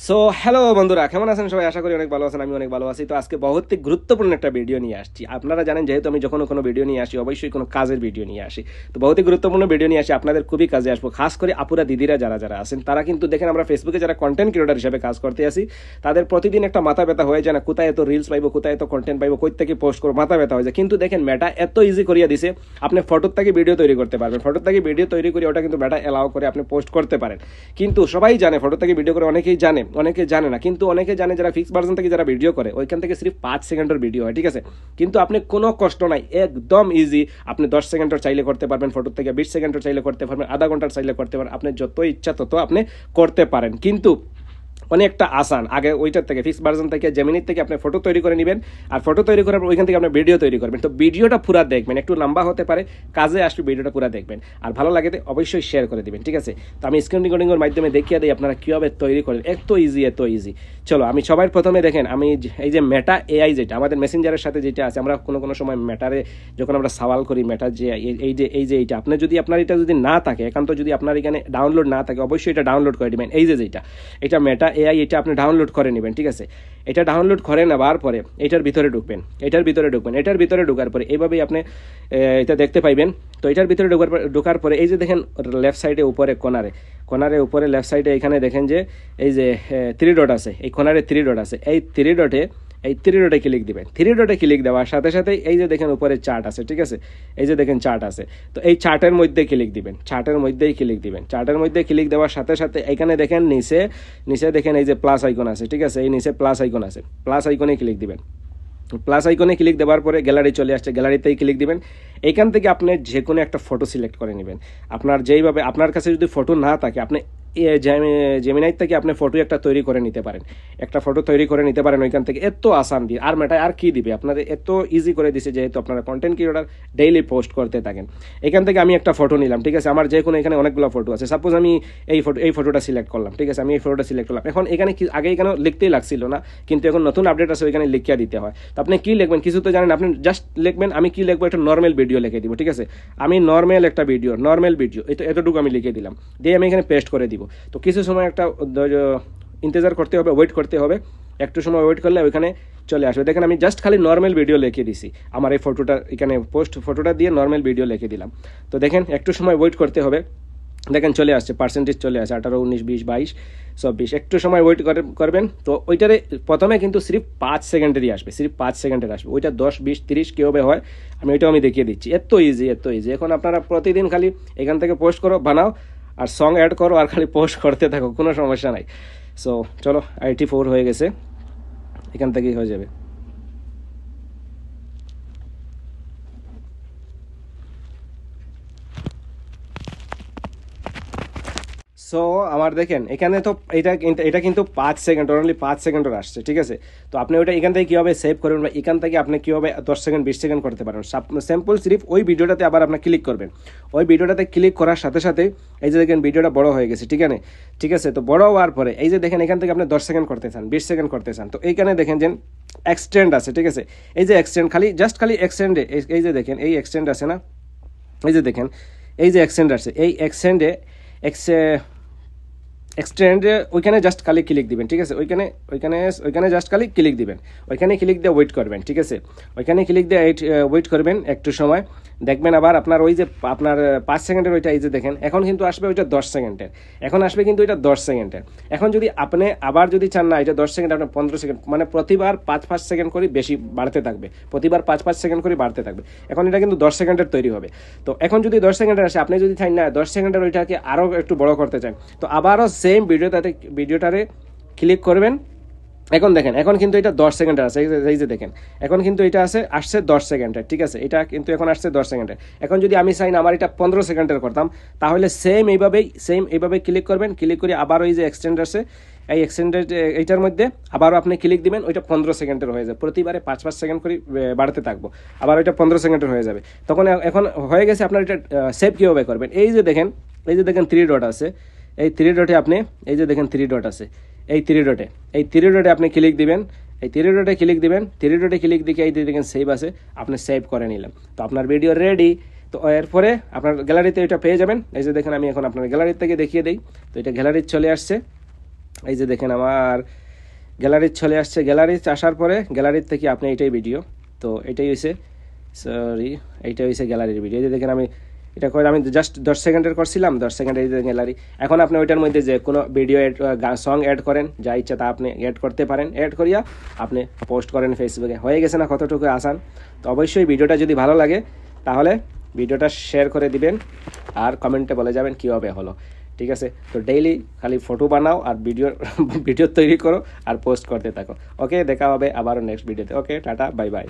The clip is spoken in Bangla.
সো হ্যালো বন্ধুরা, কেমন আছেন সবাই? আশা করি অনেক ভালো আছেন। আমি অনেক ভালো আছি। তো আজকে বহুত গুরুত্বপূর্ণ একটা ভিডিও নিয়ে আসছি। আপনারা জানেন, যেহেতু আমি যখন কোনো ভিডিও নিয়ে আসি অবশ্যই কোনো কাজের ভিডিও নিয়ে আসি। তো বহুত গুরুত্বপূর্ণ ভিডিও নিয়ে আসি, আপনাদের খুবই কাজে আসবো। খাস করে আপুরা দিদিরা যারা যারা আছেন, তারা কিন্তু দেখেন আমরা ফেসবুকে যারা কন্টেন্ট ক্রিয়েটর হিসেবে কাজ করতে আসি, তাদের প্রতিদিন একটা মাথা ব্যথা হয়ে যায় না, কোথায় এত রিলস পাইবো, কোথায় এত কন্টেন্ট পাইবো, কই থেকে পোস্ট করবো, মাথা ব্যথা হয়ে যায়। কিন্তু দেখেন মেটা এত ইজি করিয়া দিছে, আপনি ফটোর থেকে ভিডিও তৈরি করতে পারবেন। ফটোর থেকে ভিডিও তৈরি করে ওটা কিন্তু মেটা এলাও করে আপনি পোস্ট করতে পারেন। কিন্তু সবাই জানে ফটো থেকে ভিডিও করে, অনেকেই জানে, অনেকে জানে না। কিন্তু অনেকে জানে যারা ফিক্স ভার্সন থেকে যারা ভিডিও করে, ওইখান থেকে সির্ফ 5 সেকেন্ডের ভিডিও হয়, ঠিক আছে? কিন্তু আপনি কোনো কষ্ট নাই, একদম ইজি। আপনি 10 সেকেন্ডের চাইলে করতে পারবেন, ফটো থেকে 20 সেকেন্ডের চাইলে করতে পারবেন, আধা ঘন্টার চাইলে করতে পারবেন। আপনি যত ইচ্ছা তত আপনি করতে পারেন। কিন্তু অনেকটা আসান। আগে ওইটার থেকে ফিক্স ভার্সন থেকে জেমিনির থেকে আপনি ফটো তৈরি করে নেবেন, আর ফটো তৈরি করার পর ওইখান থেকে আপনি ভিডিও তৈরি করবেন। তো ভিডিওটা পুরো দেখবেন, একটু লম্বা হতে পারে, কাজে আসলে ভিডিওটা পুরো দেখবেন। আর ভালো লাগে অবশ্যই শেয়ার করে দিবেন, ঠিক আছে? তো আমি স্ক্রিন রেকর্ডিংয়ের মাধ্যমে দেখিয়ে দিই আপনারা কীভাবে তৈরি করেন। এত ইজি, এত ইজি। চলো, আমি সবার প্রথমে দেখেন, আমি এই যে মেটা এআই, যেটা আমাদের মেসেঞ্জারের সাথে যেটা আছে, আমরা কোনো কোনো সময় মেটারে যখন আমরা সওয়াল করি, মেটার যে এই যে এইটা, আপনি যদি আপনার এটা যদি না থাকে, একান্ত যদি আপনার এখানে ডাউনলোড না থাকে, অবশ্যই এটা ডাউনলোড করে দিবেন। এই যে যেটা, এটা মেটা এআই, এটা আপনি ডাউনলোড করে নেবেন, ঠিক আছে? এটা ডাউনলোড করে নেওয়ার পরে এটার ভিতরে ঢুকবেন, এটার ভিতরে ঢোকার পরে এইভাবেই আপনি এটা দেখতে পাইবেন। তো এটার ভিতরে ঢোকার পরে এই যে দেখেন লেফট সাইডে উপরে কোনারে উপরে লেফট সাইডে এখানে দেখেন যে এই যে 3 ডট আছে, এই কোনারে 3 ডট আছে। এই 3 ডটে ক্লিক দিবেন। 3 ডটে ক্লিক দেওয়ার সাথে সাথে এই যে দেখেন উপরে চার্ট আছে, ঠিক আছে? এই যে দেখেন চার্ট আছে। তো এই চার্টের মধ্যে ক্লিক দিবেন, চার্টের মধ্যে ক্লিক দেওয়ার সাথে সাথে এখানে দেখেন নিচে দেখেন এই যে প্লাস আইকন আছে, ঠিক আছে? এই নিচে প্লাস আইকন আছে, প্লাস আইকনে ক্লিক দিবেন। প্লাস আইকনে ক্লিক দেওয়ার পরে গ্যালারি চলে আসছে, গ্যালারিতেই ক্লিক দিবেন। এখান থেকে আপনি যে কোনো একটা ফটো সিলেক্ট করে নেবেন। আপনার যেইভাবে, আপনার কাছে যদি ফটো না থাকে, আপনি জেমিনাই থেকে আপনি ফটো একটা তৈরি করে নিতে পারেন, ওইখান থেকে। এত আসান দিয়ে আর মেটা আর কি দিবে আপনাদের, এত ইজি করে দিছে, যেহেতু আপনারা কন্টেন্ট ক্রিয়েটর ডেইলি পোস্ট করতে থাকেন। এখান থেকে আমি একটা ফটো নিলাম, ঠিক আছে? আমার যে কোনো এখানে অনেকগুলো ফটো আছে। সাপোজ আমি এই ফটোটা সিলেক্ট করলাম, ঠিক আছে? আমি এই ফটোটা সিলেক্ট করলাম। এখন এখানে আগে এখানে লিখতেই লাগছিল না, কিন্তু এখন নতুন আপডেট আছে, ওইখানে লিখিয়ে দিতে হয়। তো আপনি কি লিখবেন, কিছু তো জানেন, আপনি জাস্ট লিখবেন আমি কি লিখবো, একটা নর্মাল ভিডিও লিখে দিব, ঠিক আছে? আমি নর্মাল ভিডিও এতটুকু আমি লিখে দিলাম, দিয়ে আমি এখানে পেস্ট করে দিব। তো কিছু সময় একটা ইন্তজার করতে হবে, ওয়েট করতে হবে। একটু সময় ওয়েট করলে ওইখানে চলে আসবে। দেখেন আমি জাস্ট খালি নর্মাল ভিডিও লিখে দিছি, আমার এই ফটোটা এখানে ফটোটা দিয়ে নর্মাল ভিডিও লিখে দিলাম। তো দেখেন একটু সময় ওয়েট করতে হবে। দেখেন চলে আসছে, পার্সেন্টেজ চলে আসে 18, 19, 20, 22, 24। একটু সময় ওয়েট করবেন। তো ওইটারে প্রথমে কিন্তু সির্ফ 5 সেকেন্ডেরই আসবে, ওইটা 10, 20, 30 কীভাবে হয় আমি দেখিয়ে দিচ্ছি। এত ইজি। এখন আপনারা প্রতিদিন খালি এখান থেকে পোস্ট করো, বানাও আর সং অ্যাড করো, আর খালি পোস্ট করতে থাকো, কোনো সমস্যা নাই। সো চলো, 84 হয়ে গেছে, এখান থেকেই হয়ে যাবে। সো আমার দেখেন এখানে তো এটা কিন্তু 5 সেকেন্ড, অনলি 5 সেকেন্ডের আসছে, ঠিক আছে? তো আপনি ওইটা এখান থেকে কীভাবে সেভ করবেন, বা এখান থেকে আপনি কীভাবে 10 সেকেন্ড 20 সেকেন্ড করতে পারেন। সিম্পল, সিরিফ ওই ভিডিওটাতে আবার আপনার ক্লিক করবেন। ওই ভিডিওটাতে ক্লিক করার সাথে সাথে এই যে দেখেন ভিডিওটা বড় হয়ে গেছে, ঠিক আছে? তো বড় হওয়ার পরে এই যে দেখেন এখান থেকে আপনি 10 সেকেন্ড করতে চান, 20 সেকেন্ড করতে চান, তো এইখানে দেখেন যে এক্সটেন্ড আছে, ঠিক আছে? এই যে এক্সটেন্ড, খালি এক্সটেন্ডে এই যে দেখেন এই এক্সটেন্ড আছে না, এই যে দেখেন এই যে এক্সটেন্ড আছে, এই এক্সটেন্ডে ওইখানে জাস্ট খালি ক্লিক দিবেন, ঠিক আছে? ওইখানে জাস্ট খালি ক্লিক দিবেন, ওইখানে ক্লিক দিয়ে ওয়েট করবেন, ঠিক আছে? ওইখানে ক্লিক দিয়ে ওয়েট করবেন একটু সময়। দেখবেন আবার আপনার ওই যে আপনার 5 সেকেন্ডের ওইটা এই যে দেখেন এখন কিন্তু আসবে ওইটা 10 সেকেন্ডের, এখন আসবে কিন্তু এটা 10 সেকেন্ডের। এখন যদি আপনি আবার যদি চান না এটা 10 সেকেন্ড, আপনার 15 সেকেন্ড, মানে প্রতিবার 5-5 সেকেন্ড করে বেশি বাড়তে থাকবে, প্রতিবার 5-5 সেকেন্ড করে বাড়তে থাকবে। এখন এটা কিন্তু 10 সেকেন্ডের তৈরি হবে। তো এখন যদি 10 সেকেন্ডের আসে, আপনি যদি চান না 10 সেকেন্ডের ওইটাকে আরও একটু বড় করতে চান, তো আবারও সেম ভিডিওটারে ক্লিক করবেন। এখন দেখেন এখন কিন্তু এটা 10 সেকেন্ডের আছে, এই যে দেখেন এখন কিন্তু এটা আসছে 10 সেকেন্ডের, ঠিক আছে? এটা কিন্তু এখন আসছে 10 সেকেন্ডের। এখন যদি আমি চাই না আমার এটা 15 সেকেন্ডের করতাম, তাহলে সেম এইভাবে ক্লিক করবেন। ক্লিক করে আবার ওই যে এক্সটেন্ড আছে, এই এক্সটেন্ডেড এইটার মধ্যে আবারও আপনি ক্লিক দিবেন, ওইটা 15 সেকেন্ডের হয়ে যাবে। প্রতিবারে 5-5 সেকেন্ড করে বাড়তে থাকবো, আবার ওইটা 15 সেকেন্ডের হয়ে যাবে। তখন এখন হয়ে গেছে। আপনার এটা সেভ কীভাবে করবেন, এই যে দেখেন 3 ডট আছে, এই 3 ডটে আপনি এই যে দেখেন 3 ডট আছে, এই 3 ডটে আপনি ক্লিক দিবেন, এই 3 ডটে ক্লিক দিবেন। 3 ডটে ক্লিক দিয়ে এই দেখেন সেভ আছে, আপনি সেভ করে নিলাম। তো আপনার ভিডিও রেডি। তো এরপরে আপনার গ্যালারিতে এটা পেয়ে যাবেন। এই যে দেখেন আমি এখন আপনার গ্যালারি থেকে দেখিয়ে দিই। তো এটা গ্যালারি চলে আসছে, এই যে দেখেন আমার গ্যালারি চলে আসছে। গ্যালারি আসার পরে গ্যালারির থেকে আপনি এইটাই ভিডিও, তো এটাই হয়েছে, সরি এইটা হয়েছে গ্যালারির ভিডিও। এই যে দেখেন আমি এটা করে আমি জাস্ট 10 সেকেন্ডের করছিলাম, 10 সেকেন্ডের গ্যালারি। এখন আপনি ওইটার মধ্যে যে কোনো ভিডিও সং অ্যাড করেন, যা ইচ্ছা তা আপনি অ্যাড করতে পারেন, অ্যাড করিয়া আপনি পোস্ট করেন ফেসবুকে। হয়ে গেছে না কতটুকু আসান? তো অবশ্যই ভিডিওটা যদি ভালো লাগে তাহলে ভিডিওটা শেয়ার করে দিবেন আর কমেন্টে বলে যাবেন কীভাবে হলো, ঠিক আছে? তো ডেইলি খালি ফটো বানাও আর ভিডিও তৈরি করো আর পোস্ট করতে থাকো। ওকে, দেখা হবে আবারও নেক্সট ভিডিওতে। ওকে, টাটা, বাই বাই।